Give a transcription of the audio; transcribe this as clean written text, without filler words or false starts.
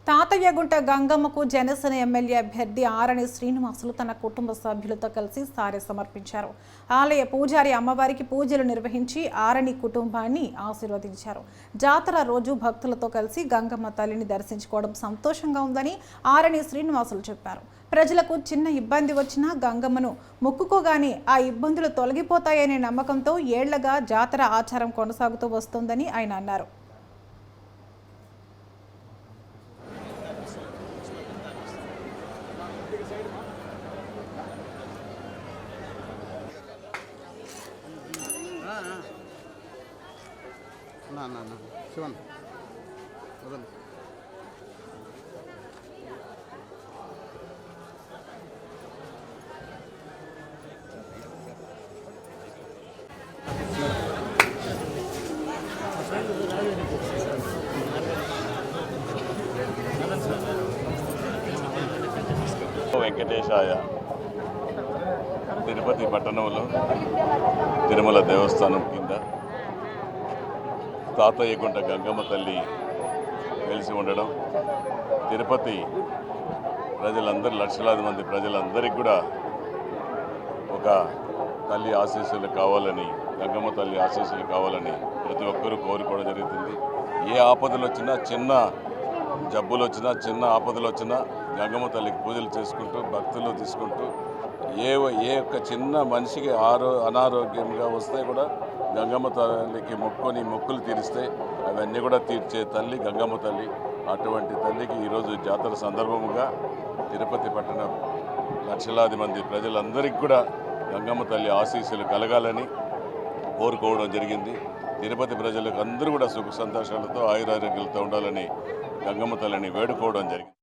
Thathayyagunta గంగమ్మకు Janasena MLA అభ్యర్థి ఆరణి శ్రీనివాసులు తన కుటుంబ సభ్యులతో కలిసి సారె సమర్పించారు. ఆలయ పూజారి అమ్మవారికి పూజలు నిర్వహించి ఆరణి కుటుంబాన్ని ఆశీర్వదించారు. జాతర రోజు భక్తులతో కలిసి గంగమ్మ తల్లిని దర్శించుకోవడం సంతోషంగా ఉందని ఆరణి శ్రీనివాసులు చెప్పారు. ప్రజలకు చిన్న ఇబ్బంది వచ్చినా గంగమ్మను మొక్కుకోగానే ఆ ఇబ్బందులు తొలగిపోతాయనే నమ్మకంతో ఏళ్లగా జాతర ఆచారం కొనసాగుతూ వస్తోందని ఆయన అన్నారు. శివన్ వెంకటేశాయ. తిరుపతి పట్టణంలో తిరుమల దేవస్థానం కింద తాతయ్యగుంట గంగమ్మ తల్లి వెలిసి ఉండడం, తిరుపతి ప్రజలందరూ లక్షలాది మంది ప్రజలందరికీ కూడా ఒక తల్లి ఆశీస్సులు కావాలని, గంగమ్మ తల్లి ఆశీస్సులు కావాలని ప్రతి ఒక్కరూ కోరుకోవడం జరుగుతుంది. ఏ ఆపదలు వచ్చినా, చిన్న జబ్బులు వచ్చినా, చిన్న ఆపదలు వచ్చినా గంగమ్మ తల్లికి పూజలు చేసుకుంటూ భక్తులు తీసుకుంటూ ఏ ఒక్క చిన్న మనిషికి అనారోగ్యంగా వస్తే కూడా గంగమ్మ తల్లికి మొక్కులు తీరిస్తే అవన్నీ కూడా తీర్చే తల్లి గంగమ్మ తల్లి. అటువంటి తల్లికి ఈరోజు జాతర సందర్భముగా తిరుపతి పట్టణ లక్షలాది మంది ప్రజలందరికీ కూడా గంగమ్మ తల్లి ఆశీస్సులు కలగాలని కోరుకోవడం జరిగింది. తిరుపతి ప్రజలకు అందరూ కూడా సుఖ సంతోషాలతో ఆయురారోగ్యాలతో ఉండాలని గంగమ్మ తల్లిని వేడుకోవడం జరిగింది.